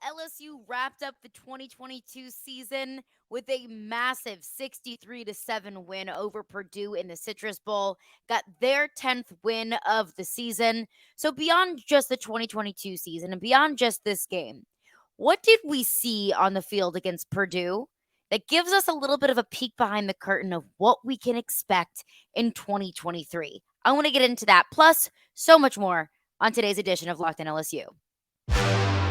LSU wrapped up the 2022 season with a massive 63-7 win over Purdue in the Citrus Bowl, got their 10th win of the season. So beyond just the 2022 season and beyond just this game, what did we see on the field against Purdue that gives us a little bit of a peek behind the curtain of what we can expect in 2023? I want to get into that, plus so much more on today's edition of Locked On LSU.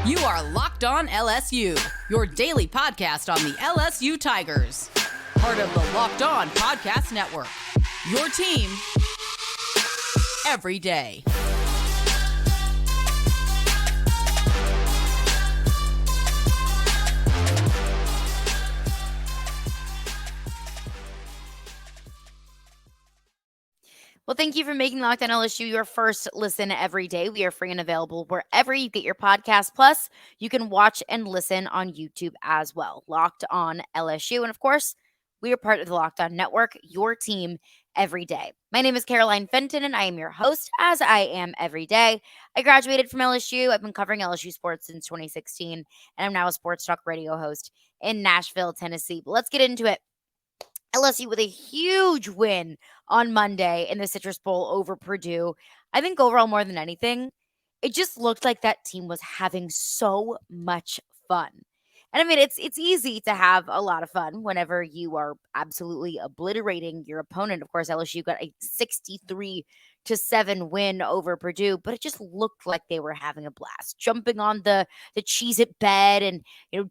You are Locked On LSU, your daily podcast on the LSU Tigers. Part of the Locked On Podcast Network. Your team every day. Well, thank you for making Locked On LSU your first listen every day. We are free and available wherever you get your podcast. Plus, you can watch and listen on YouTube as well. Locked On LSU. And of course, we are part of the Locked On Network, your team every day. My name is Caroline Fenton, and I am your host, as I am every day. I graduated from LSU. I've been covering LSU sports since 2016, and I'm now a sports talk radio host in Nashville, Tennessee. But let's get into it. LSU with a huge win on Monday in the Citrus Bowl over Purdue. I think overall, more than anything, it just looked like that team was having so much fun. And I mean, it's easy to have a lot of fun whenever you are absolutely obliterating your opponent. Of course, LSU got a 63-7 win over Purdue, but it just looked like they were having a blast, jumping on the Cheez-It bed and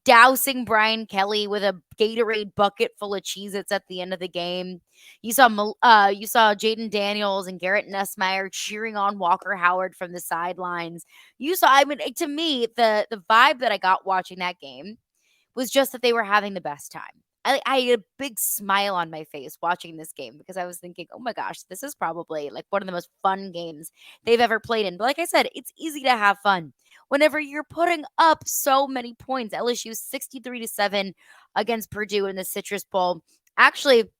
dousing Brian Kelly with a Gatorade bucket full of Cheez-Its at the end of the game. You saw Jayden Daniels and Garrett Nussmeier cheering on Walker Howard from the sidelines. To me, the vibe that I got watching that game was just that they were having the best time. I had a big smile on my face watching this game because I was thinking, oh my gosh, this is probably like one of the most fun games they've ever played in. But like I said, it's easy to have fun whenever you're putting up so many points. LSU 63-7 against Purdue in the Citrus Bowl. Actually,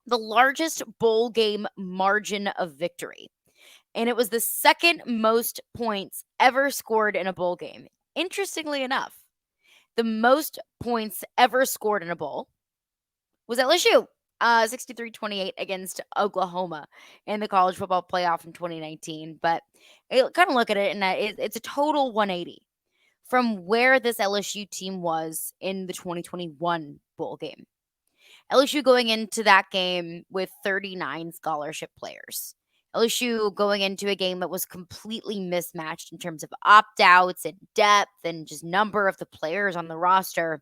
the largest bowl game margin of victory. And it was the second most points ever scored in a bowl game. Interestingly enough, the most points ever scored in a bowl was LSU, 63-28 against Oklahoma in the college football playoff in 2019. But kind of look at it, and it's a total 180 from where this LSU team was in the 2021 bowl game. LSU going into that game with 39 scholarship players. LSU going into a game that was completely mismatched in terms of opt-outs and depth and just number of the players on the roster.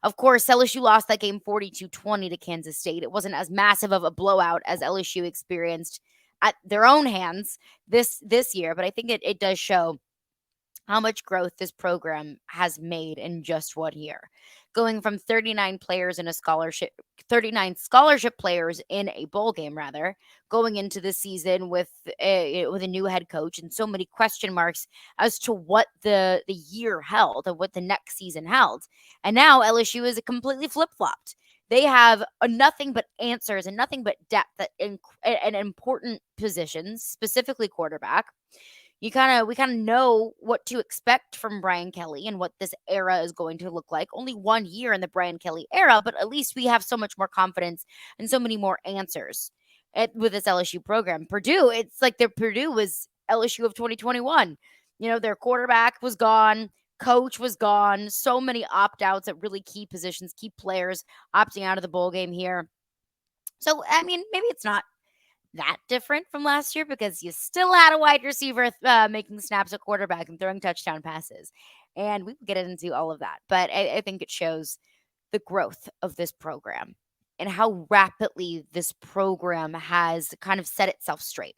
Of course, LSU lost that game 42-20 to Kansas State. It wasn't as massive of a blowout as LSU experienced at their own hands this year, but I think it does show how much growth this program has made in just 1 year. Going from 39 scholarship players in a bowl game, rather, going into the season with a new head coach and so many question marks as to what the year held and what the next season held. And now LSU is completely flip-flopped. They have nothing but answers and nothing but depth in important positions, specifically quarterback. We kind of know what to expect from Brian Kelly and what this era is going to look like. Only 1 year in the Brian Kelly era, but at least we have so much more confidence and so many more answers with this LSU program. Purdue, it's like Purdue was LSU of 2021. Their quarterback was gone. Coach was gone. So many opt-outs at really key positions, key players opting out of the bowl game here. So, I mean, maybe it's not that different from last year because you still had a wide receiver making snaps at quarterback and throwing touchdown passes. And we will get into all of that. But I think it shows the growth of this program and how rapidly this program has kind of set itself straight.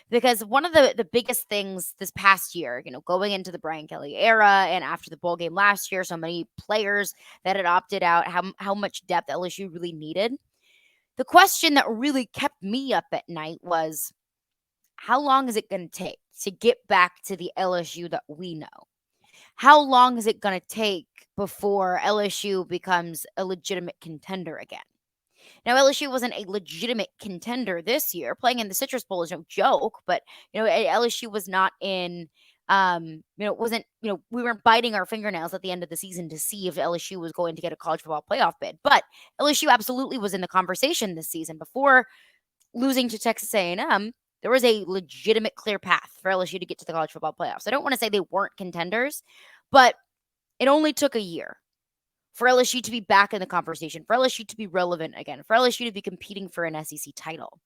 Because one of the biggest things this past year, going into the Brian Kelly era and after the bowl game last year, so many players that had opted out, how much depth LSU really needed. The question that really kept me up at night was, how long is it going to take to get back to the LSU that we know? How long is it going to take before LSU becomes a legitimate contender again? Now, LSU wasn't a legitimate contender this year. Playing in the Citrus Bowl is no joke, but LSU was not in It wasn't, we weren't biting our fingernails at the end of the season to see if LSU was going to get a college football playoff bid. But LSU absolutely was in the conversation this season. Before losing to Texas A&M, there was a legitimate clear path for LSU to get to the college football playoffs. I don't want to say they weren't contenders, but it only took a year for LSU to be back in the conversation, for LSU to be relevant again, for LSU to be competing for an SEC title.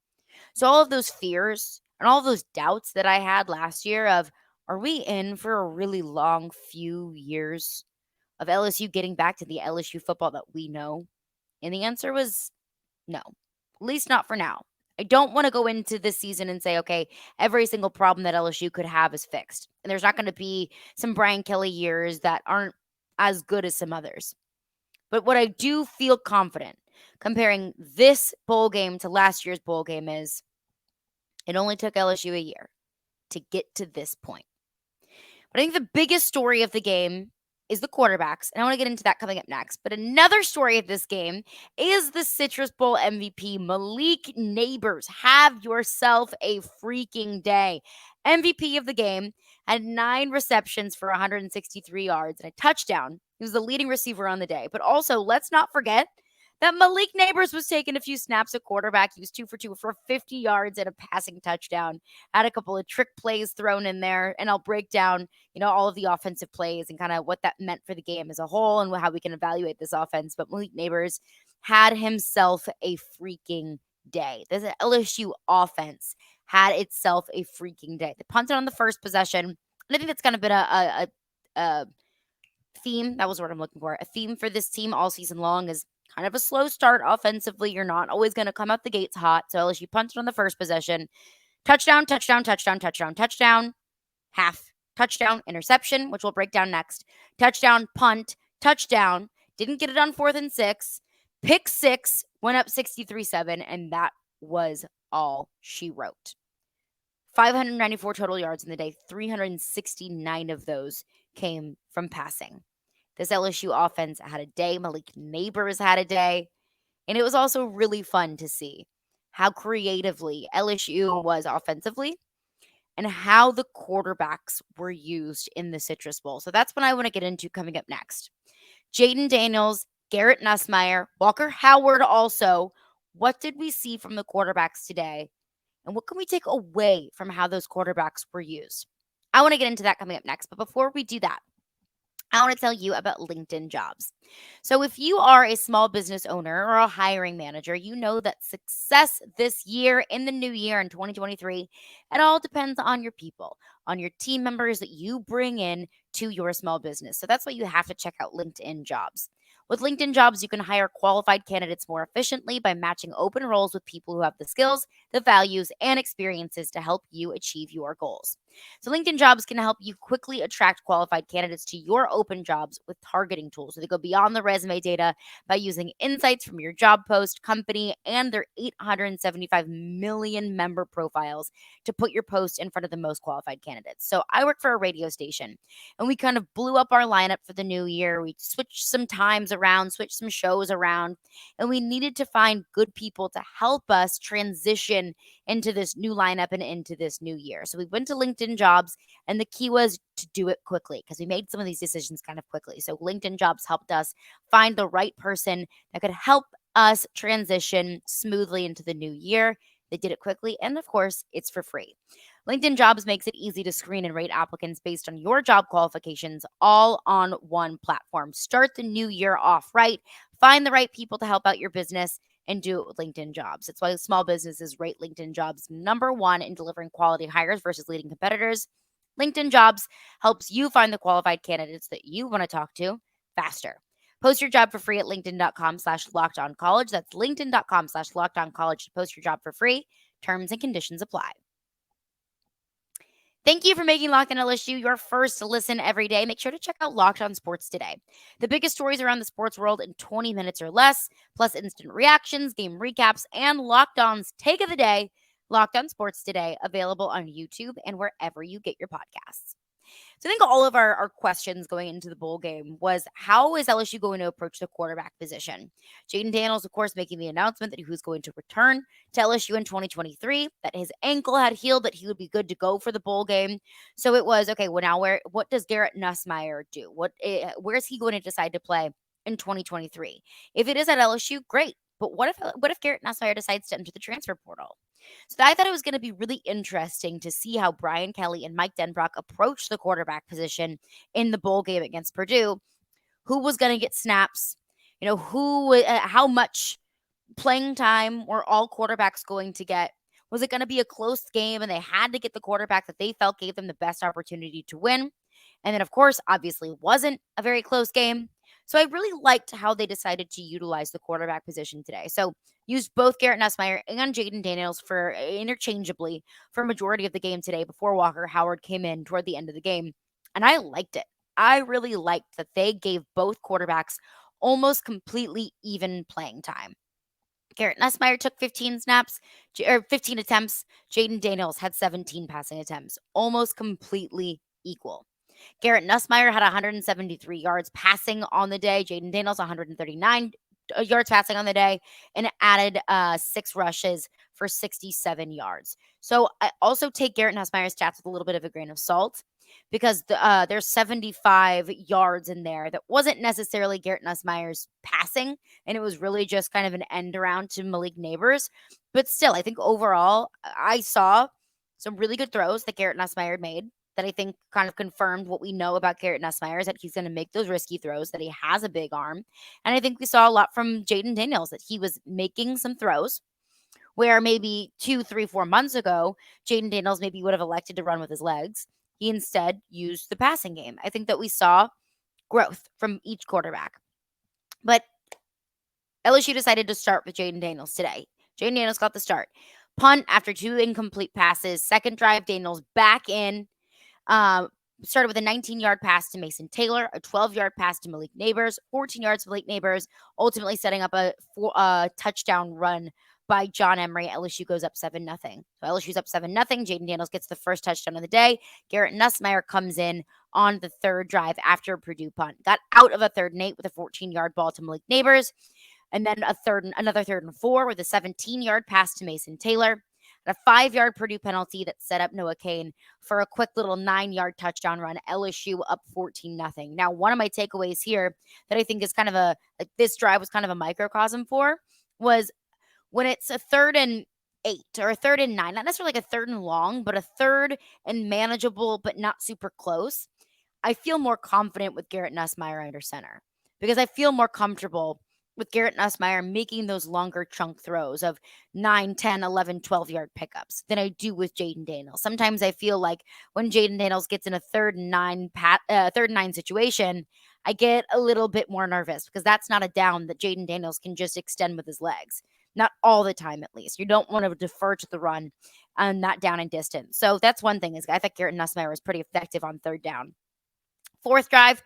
So all of those fears and all of those doubts that I had last year of, are we in for a really long few years of LSU getting back to the LSU football that we know? And the answer was no, at least not for now. I don't want to go into this season and say, okay, every single problem that LSU could have is fixed. And there's not going to be some Brian Kelly years that aren't as good as some others. But what I do feel confident comparing this bowl game to last year's bowl game is it only took LSU a year to get to this point. But I think the biggest story of the game is the quarterbacks. And I want to get into that coming up next. But another story of this game is the Citrus Bowl MVP, Malik Nabers. Have yourself a freaking day. MVP of the game, had 9 receptions for 163 yards and a touchdown. He was the leading receiver on the day. But also, let's not forget that Malik Nabers was taking a few snaps at quarterback. He was 2 for 2 for 50 yards and a passing touchdown. Had a couple of trick plays thrown in there, and I'll break down, all of the offensive plays and kind of what that meant for the game as a whole and how we can evaluate this offense. But Malik Nabers had himself a freaking day. This LSU offense had itself a freaking day. They punted on the first possession, and I think that's kind of been a theme. That was the word I'm looking for. A theme for this team all season long is kind of a slow start offensively. You're not always going to come out the gates hot. So LSU punted on the first possession. Touchdown, touchdown, touchdown, touchdown, touchdown. Half. Touchdown, interception, which we'll break down next. Touchdown, punt, touchdown. Didn't get it on 4th and 6. Pick 6, went up 63-7, and that was all she wrote. 594 total yards in the day. 369 of those came from passing. This LSU offense had a day. Malik Nabers had a day. And it was also really fun to see how creatively LSU was offensively and how the quarterbacks were used in the Citrus Bowl. So that's what I want to get into coming up next. Jayden Daniels, Garrett Nussmeier, Walker Howard also. What did we see from the quarterbacks today? And what can we take away from how those quarterbacks were used? I want to get into that coming up next. But before we do that, I want to tell you about LinkedIn Jobs. So if you are a small business owner or a hiring manager, you know that success this year in the new year in 2023, it all depends on your people, on your team members that you bring in to your small business. So that's why you have to check out LinkedIn Jobs. With LinkedIn Jobs, you can hire qualified candidates more efficiently by matching open roles with people who have the skills, the values, and experiences to help you achieve your goals. So LinkedIn Jobs can help you quickly attract qualified candidates to your open jobs with targeting tools. So they go beyond the resume data by using insights from your job post, company, and their 875 million member profiles to put your post in front of the most qualified candidates. So I work for a radio station, and we kind of blew up our lineup for the new year. We switched some times around, switched some shows around, and we needed to find good people to help us transition into this new lineup and into this new year. So we went to LinkedIn Jobs, and the key was to do it quickly because we made some of these decisions kind of quickly. So LinkedIn Jobs helped us find the right person that could help us transition smoothly into the new year. They did it quickly, and of course, it's for free. LinkedIn Jobs makes it easy to screen and rate applicants based on your job qualifications, all on one platform. Start the new year off right. Find the right people to help out your business and do it with LinkedIn Jobs. It's why small businesses rate LinkedIn Jobs #1 in delivering quality hires versus leading competitors. LinkedIn Jobs helps you find the qualified candidates that you want to talk to faster. Post your job for free at linkedin.com/lockedoncollege. That's linkedin.com/lockedoncollege to post your job for free. Terms and conditions apply. Thank you for making Locked On LSU your first listen every day. Make sure to check out Locked On Sports today. The biggest stories around the sports world in 20 minutes or less, plus instant reactions, game recaps, and Locked On's take of the day. Locked On Sports today, available on YouTube and wherever you get your podcasts. So I think all of our questions going into the bowl game was, how is LSU going to approach the quarterback position? Jayden Daniels, of course, making the announcement that he was going to return to LSU in 2023, that his ankle had healed, that he would be good to go for the bowl game. So it was, okay, well, now what does Garrett Nussmeier do? Where is he going to decide to play in 2023? If it is at LSU, great. But what if Garrett Nussmeier decides to enter the transfer portal? So I thought it was going to be really interesting to see how Brian Kelly and Mike Denbrock approach the quarterback position in the bowl game against Purdue. Who was going to get snaps? How much playing time were all quarterbacks going to get? Was it going to be a close game and they had to get the quarterback that they felt gave them the best opportunity to win? And then, of course, obviously wasn't a very close game. So I really liked how they decided to utilize the quarterback position today. So used both Garrett Nussmeier and Jayden Daniels for interchangeably for a majority of the game today before Walker Howard came in toward the end of the game. And I liked it. I really liked that they gave both quarterbacks almost completely even playing time. Garrett Nussmeier took 15 attempts. Jayden Daniels had 17 passing attempts, almost completely equal. Garrett Nussmeier had 173 yards passing on the day. Jayden Daniels 139 yards passing on the day, and added 6 rushes for 67 yards. So I also take Garrett Nussmeier's stats with a little bit of a grain of salt, because there's 75 yards in there that wasn't necessarily Garrett Nussmeier's passing, and it was really just kind of an end around to Malik Nabers. But still, I think overall, I saw some really good throws that Garrett Nussmeier made that I think kind of confirmed what we know about Garrett Nussmeier, is that he's going to make those risky throws, that he has a big arm. And I think we saw a lot from Jayden Daniels, that he was making some throws where maybe 2, 3, 4 months ago, Jayden Daniels maybe would have elected to run with his legs. He instead used the passing game. I think that we saw growth from each quarterback. But LSU decided to start with Jayden Daniels today. Jayden Daniels got the start. Punt after 2 incomplete passes. Second drive, Daniels back in. Started with a 19-yard pass to Mason Taylor, a 12-yard pass to Malik Nabers, 14 yards to Malik Nabers, ultimately setting up a touchdown run by John Emery. LSU goes up 7-0. So LSU's up 7-0. Jayden Daniels gets the first touchdown of the day. Garrett Nussmeier comes in on the third drive after a Purdue punt. Got out of a 3rd and 8 with a 14-yard ball to Malik Nabers. And then another 3rd and 4 with a 17-yard pass to Mason Taylor. A 5-yard Purdue penalty that set up Noah Cain for a quick little 9-yard touchdown run. LSU up 14-0. Now, one of my takeaways here that I think is kind of this drive was kind of a microcosm for, was when it's a 3rd and 8 or a 3rd and 9, not necessarily like a 3rd and long, but a 3rd and manageable, but not super close. I feel more confident with Garrett Nussmeier under center, because I feel more comfortable with Garrett Nussmeier making those longer chunk throws of 9, 10, 11, 12-yard pickups than I do with Jayden Daniels. Sometimes I feel like when Jayden Daniels gets in a 3rd and 9 situation, I get a little bit more nervous, because that's not a down that Jayden Daniels can just extend with his legs. Not all the time, at least. You don't want to defer to the run on that down and distance. So that's one thing, is I thought Garrett Nussmeier was pretty effective on 3rd down. 4th drive.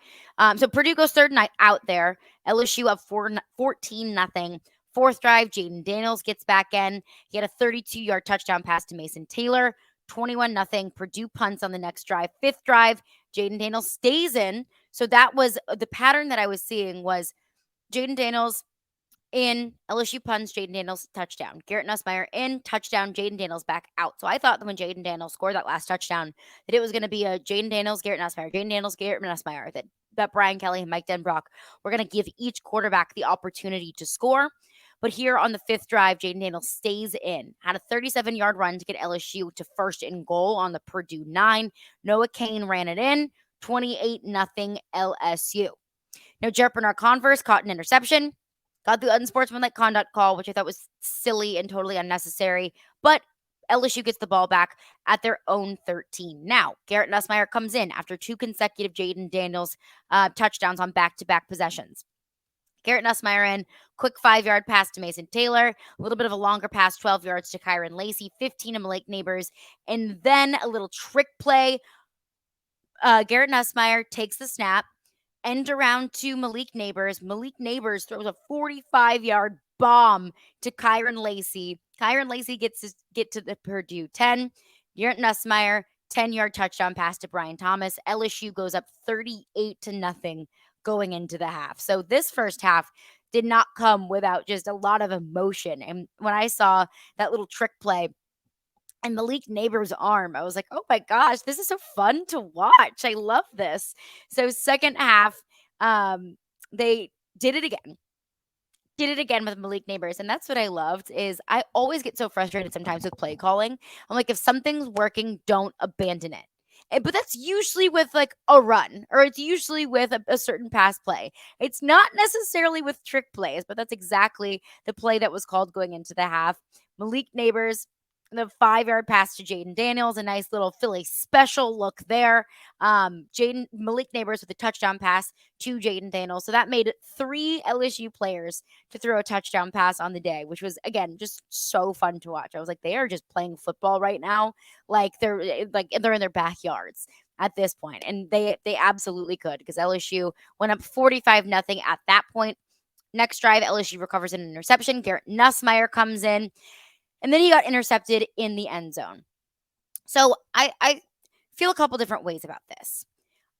So Purdue goes 3rd and out there. LSU up 14-0. 4th drive, Jayden Daniels gets back in. He had a 32-yard touchdown pass to Mason Taylor. 21-0. Purdue punts on the next drive. 5th drive, Jayden Daniels stays in. So that was the pattern that I was seeing, was Jayden Daniels in, LSU punts, Jayden Daniels touchdown. Garrett Nussmeier in, touchdown, Jayden Daniels back out. So I thought that when Jayden Daniels scored that last touchdown, that it was going to be a Jayden Daniels, Garrett Nussmeier, Jayden Daniels, Garrett Nussmeier, that Brian Kelly and Mike Denbrock were going to give each quarterback the opportunity to score. But here on the 5th drive, Jayden Daniels stays in. Had a 37-yard run to get LSU to 1st and goal on the Purdue 9. Noah Cain ran it in. 28-0 LSU. Now, Jarrett Bernard-Converse caught an interception. Got the unsportsmanlike conduct call, which I thought was silly and totally unnecessary. But LSU gets the ball back at their own 13. Now, Garrett Nussmeier comes in after 2 consecutive Jayden Daniels touchdowns on back-to-back possessions. Garrett Nussmeier in, quick 5-yard pass to Mason Taylor, a little bit of a longer pass, 12 yards to Kyron Lacey, 15 to Malik Nabers, and then a little trick play. Garrett Nussmeier takes the snap, end around to Malik Nabers. Malik Nabers throws a 45-yard bomb to Kyron Lacey. Kyron Lacey gets to get to the Purdue 10. Garrett Nussmeier 10-yard touchdown pass to Brian Thomas. LSU goes up 38-0 going into the half. So this first half did not come without just a lot of emotion. And when I saw that little trick play and Malik Nabers' arm, I was like, oh my gosh, this is so fun to watch. I love this. So second half, they did it again. With Malik Nabers. And that's what I loved is I always get so frustrated sometimes with play calling. I'm like, if something's working, don't abandon it. But that's usually with like a run, or it's usually with a certain pass play. It's not necessarily with trick plays, but that's exactly the play that was called going into the half. Malik Nabers, the 5-yard pass to Jayden Daniels, a nice little Philly special look there. Malik Nabers with a touchdown pass to Jayden Daniels. So that made 3 LSU players to throw a touchdown pass on the day, which was, again, just so fun to watch. I was like, they are just playing football right now. Like they're in their backyards at this point. And they absolutely could, because LSU went up 45-0 at that point. Next drive, LSU recovers an interception. Garrett Nussmeier comes in, and then he got intercepted in the end zone. So I feel a couple different ways about this.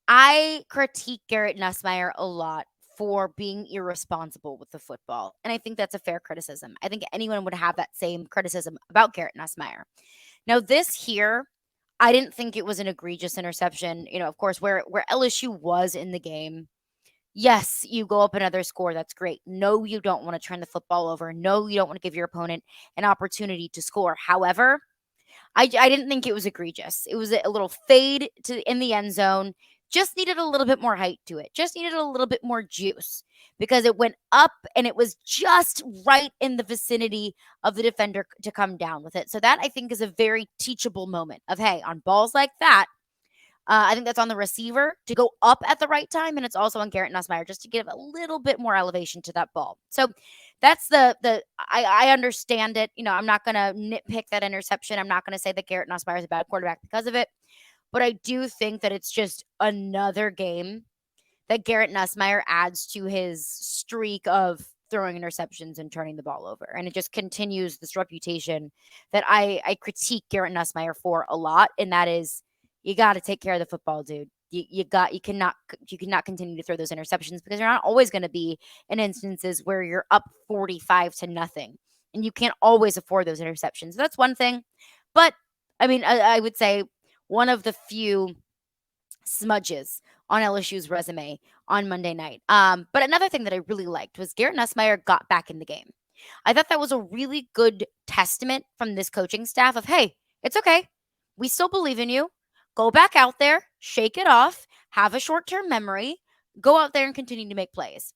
I critique Garrett Nussmeier a lot for being irresponsible with the football. And I think that's a fair criticism. I think anyone would have that same criticism about Garrett Nussmeier. Now, this here, I didn't think it was an egregious interception. Of course, where LSU was in the game. Yes, you go up another score. That's great. No, you don't want to turn the football over. No, you don't want to give your opponent an opportunity to score. However, I didn't think it was egregious. It was a little fade in the end zone. Just needed a little bit more height to it. Just needed a little bit more juice, because it went up and it was just right in the vicinity of the defender to come down with it. So that, I think, is a very teachable moment of, hey, on balls like that, I think that's on the receiver to go up at the right time, and it's also on Garrett Nussmeier just to give a little bit more elevation to that ball. So that's I understand it. I'm not going to nitpick that interception. I'm not going to say that Garrett Nussmeier is a bad quarterback because of it, but I do think that it's just another game that Garrett Nussmeier adds to his streak of throwing interceptions and turning the ball over. And it just continues this reputation that I critique Garrett Nussmeier for a lot, and that is, you got to take care of the football, dude. You cannot continue to throw those interceptions, because you're not always going to be in instances where you're up 45-0, and you can't always afford those interceptions. That's one thing. But I mean, I would say one of the few smudges on LSU's resume on Monday night. But another thing that I really liked was Garrett Nussmeier got back in the game. I thought that was a really good testament from this coaching staff of, hey, it's okay. We still believe in you. Go back out there, shake it off, have a short-term memory, go out there and continue to make plays.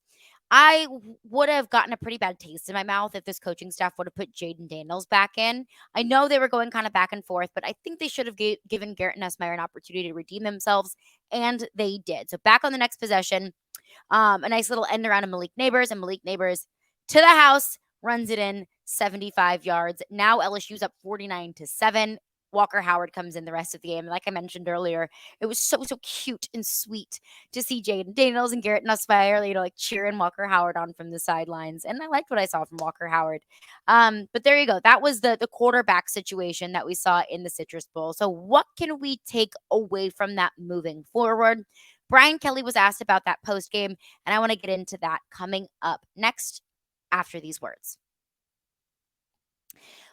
I would have gotten a pretty bad taste in my mouth if this coaching staff would have put Jayden Daniels back in. I know they were going kind of back and forth, but I think they should have given Garrett Nussmeier an opportunity to redeem themselves, and they did. So back on the next possession, a nice little end around of Malik Nabers, and Malik Nabers to the house, runs it in 75 yards. Now LSU's up 49-7. Walker Howard comes in the rest of the game. Like I mentioned earlier, it was so cute and sweet to see Jayden Daniels and Garrett Nussmeier, like cheering Walker Howard on from the sidelines. And I liked what I saw from Walker Howard. But there you go. That was the quarterback situation that we saw in the Citrus Bowl. So what can we take away from that moving forward? Brian Kelly was asked about that post game, and I want to get into that coming up next after these words.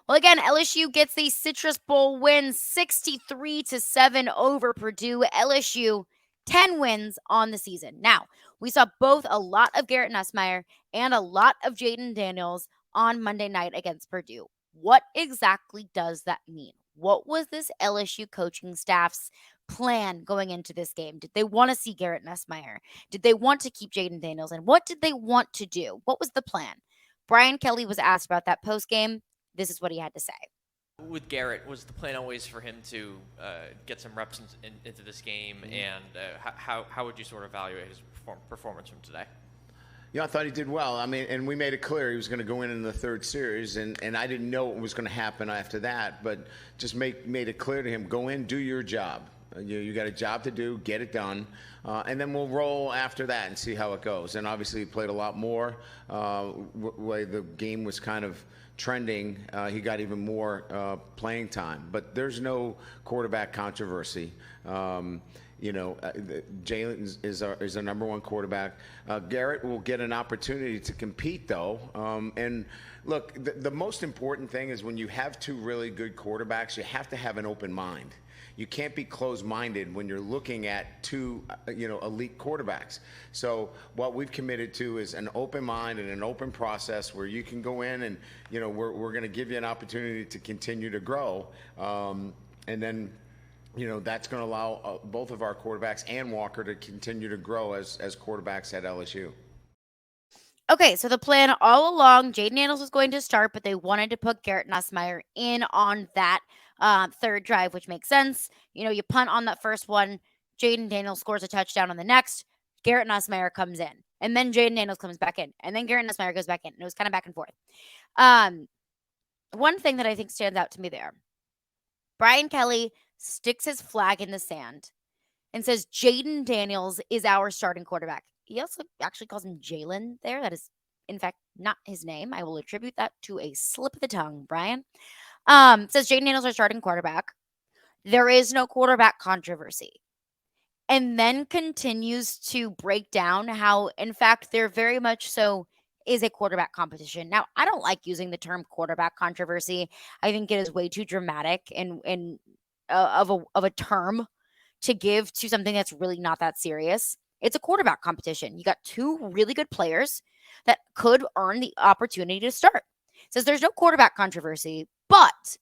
Well, again, LSU gets the Citrus Bowl win 63-7 over Purdue. LSU, 10 wins on the season. Now, we saw both a lot of Garrett Nussmeier and a lot of Jayden Daniels on Monday night against Purdue. What exactly does that mean? What was this LSU coaching staff's plan going into this game? Did they want to see Garrett Nussmeier? Did they want to keep Jayden Daniels? And what did they want to do? What was the plan? Brian Kelly was asked about that post game. This is what he had to say. With Garrett, was the plan always for him to get some reps into this game? And how would you sort of evaluate his performance from today? I thought he did well. I mean, and we made it clear he was going to go in the third series, and I didn't know what was going to happen after that, but just made it clear to him, go in, do your job. You got a job to do, get it done, and then we'll roll after that and see how it goes. And obviously he played a lot more. Way the game was kind of trending, he got even more playing time. But there's no quarterback controversy. Jayden is our number one quarterback. Garrett will get an opportunity to compete, though. And look, the most important thing is when you have two really good quarterbacks, you have to have an open mind. You can't be closed-minded when you're looking at two, elite quarterbacks. So what we've committed to is an open mind and an open process where you can go in and, we're going to give you an opportunity to continue to grow. And then, that's going to allow both of our quarterbacks and Walker to continue to grow as quarterbacks at LSU. Okay, so the plan all along, Jayden Daniels was going to start, but they wanted to put Garrett Nussmeier in on that third drive, which makes sense. You punt on that first one, Jayden Daniels scores a touchdown on the next, Garrett Nussmeier comes in, and then Jayden Daniels comes back in, and then Garrett Nussmeier goes back in. And it was kind of back and forth. One thing that I think stands out to me there, Brian Kelly sticks his flag in the sand and says Jayden Daniels is our starting quarterback. He also actually calls him Jalen there. That is, in fact, not his name. I will attribute that to a slip of the tongue, Brian. Says Jayden Daniels our starting quarterback. There is no quarterback controversy. And then continues to break down how, in fact, there very much so is a quarterback competition. Now, I don't like using the term quarterback controversy. I think it is way too dramatic and of a term to give to something that's really not that serious. It's a quarterback competition. You got two really good players that could earn the opportunity to start. Says there's no quarterback controversy, but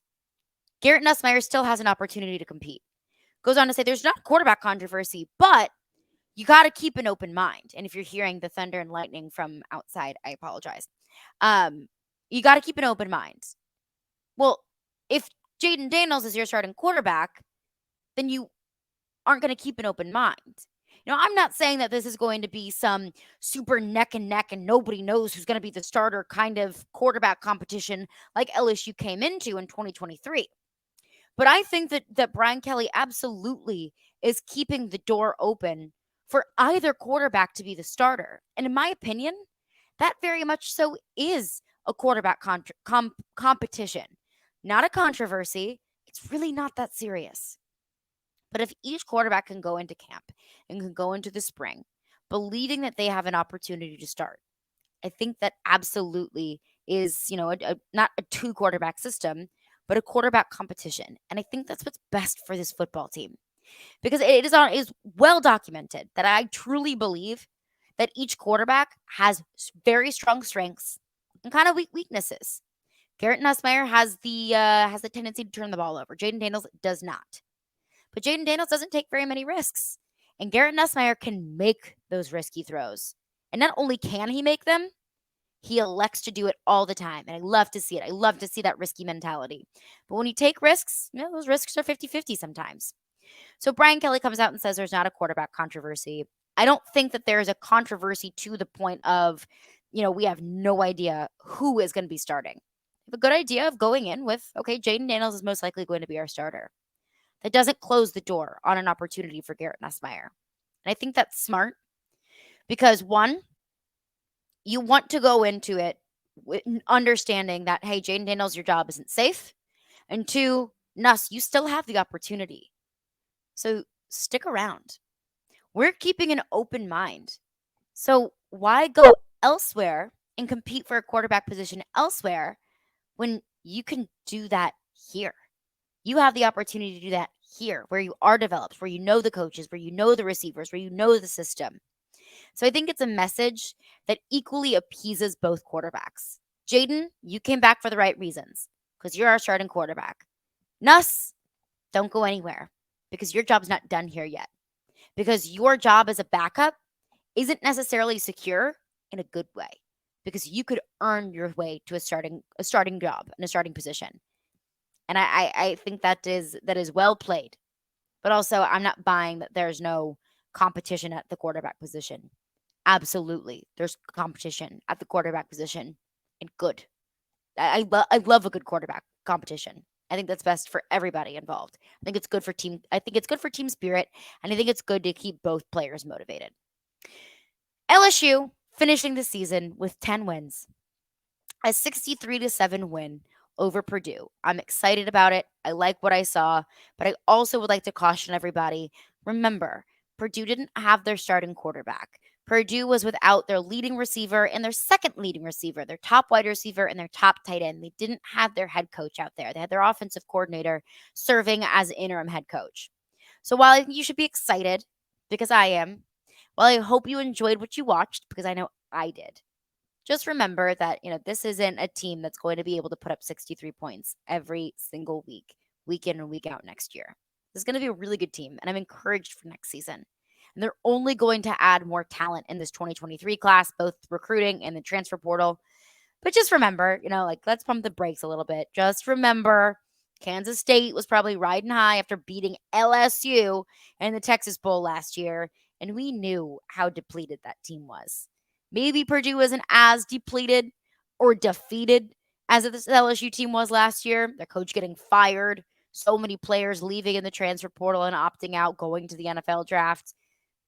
Garrett Nussmeier still has an opportunity to compete. Goes on to say there's not quarterback controversy, but you got to keep an open mind. And if you're hearing the thunder and lightning from outside, I apologize. You got to keep an open mind. Well, if Jayden Daniels is your starting quarterback, then you aren't going to keep an open mind. I'm not saying that this is going to be some super neck and neck and nobody knows who's going to be the starter kind of quarterback competition like LSU came into in 2023. But I think that Brian Kelly absolutely is keeping the door open for either quarterback to be the starter. And in my opinion, that very much so is a quarterback competition. Not a controversy. It's really not that serious. But if each quarterback can go into camp and can go into the spring believing that they have an opportunity to start, I think that absolutely is, not a two quarterback system, but a quarterback competition. And I think that's what's best for this football team. Because it is well documented that I truly believe that each quarterback has very strong strengths and kind of weak weaknesses. Garrett Nussmeier has the tendency to turn the ball over. Jayden Daniels does not. But Jayden Daniels doesn't take very many risks. And Garrett Nussmeier can make those risky throws. And not only can he make them, he elects to do it all the time. And I love to see it. I love to see that risky mentality. But when you take risks, those risks are 50-50 sometimes. So Brian Kelly comes out and says there's not a quarterback controversy. I don't think that there is a controversy to the point of, we have no idea who is going to be starting. We have a good idea of going in with, okay, Jayden Daniels is most likely going to be our starter. That doesn't close the door on an opportunity for Garrett Nussmeier. And I think that's smart because, one, you want to go into it with understanding that, hey, Jayden Daniels, your job isn't safe. And two, Nuss, you still have the opportunity. So stick around. We're keeping an open mind. So why go elsewhere and compete for a quarterback position elsewhere when you can do that here? You have the opportunity to do that here, where you are developed, where you know the coaches, where you know the receivers, where you know the system. So I think it's a message that equally appeases both quarterbacks. Jayden, you came back for the right reasons because you're our starting quarterback. Nuss, don't go anywhere because your job's not done here yet. Because your job as a backup isn't necessarily secure in a good way because you could earn your way to a starting job and a starting position. And I think that is well played. But also, I'm not buying that there's no competition at the quarterback position. Absolutely. There's competition at the quarterback position. And good. I love a good quarterback competition. I think that's best for everybody involved. I think it's good for team spirit, and I think it's good to keep both players motivated. LSU finishing the season with 10 wins, a 63-7 win over Purdue. I'm excited about it. I like what I saw, but I also would like to caution everybody. Remember, Purdue didn't have their starting quarterback. Purdue was without their leading receiver and their second leading receiver, their top wide receiver and their top tight end. They didn't have their head coach out there. They had their offensive coordinator serving as interim head coach. So while I think you should be excited, because I am, while I hope you enjoyed what you watched, because I know I did, just remember that, this isn't a team that's going to be able to put up 63 points every single week in and week out next year. This is going to be a really good team, and I'm encouraged for next season. And they're only going to add more talent in this 2023 class, both recruiting and the transfer portal. But just remember, let's pump the brakes a little bit. Just remember, Kansas State was probably riding high after beating LSU in the Texas Bowl last year, and we knew how depleted that team was. Maybe Purdue isn't as depleted or defeated as this LSU team was last year. Their coach getting fired, so many players leaving in the transfer portal and opting out, going to the NFL draft.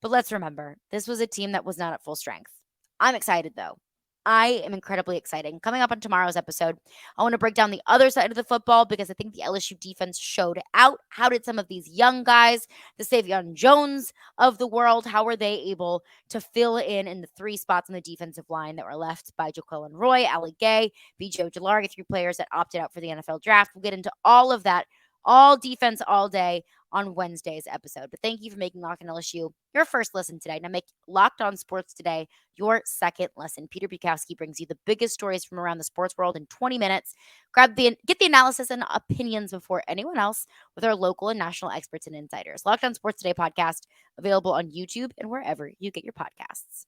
But let's remember, this was a team that was not at full strength. I'm excited, though. I am incredibly excited. Coming up on tomorrow's episode, I want to break down the other side of the football because I think the LSU defense showed out. How did some of these young guys, the Savion Jones of the world, how were they able to fill in the three spots on the defensive line that were left by Joquelin Roy, Ali Gay, B.J. Ojulari, three players that opted out for the NFL draft? We'll get into all of that, all defense, all day on Wednesday's episode. But thank you for making Locked On LSU your first listen today. Now make Locked On Sports Today your second listen. Peter Bukowski brings you the biggest stories from around the sports world in 20 minutes. Get the analysis and opinions before anyone else with our local and national experts and insiders. Locked On Sports Today podcast, available on YouTube and wherever you get your podcasts.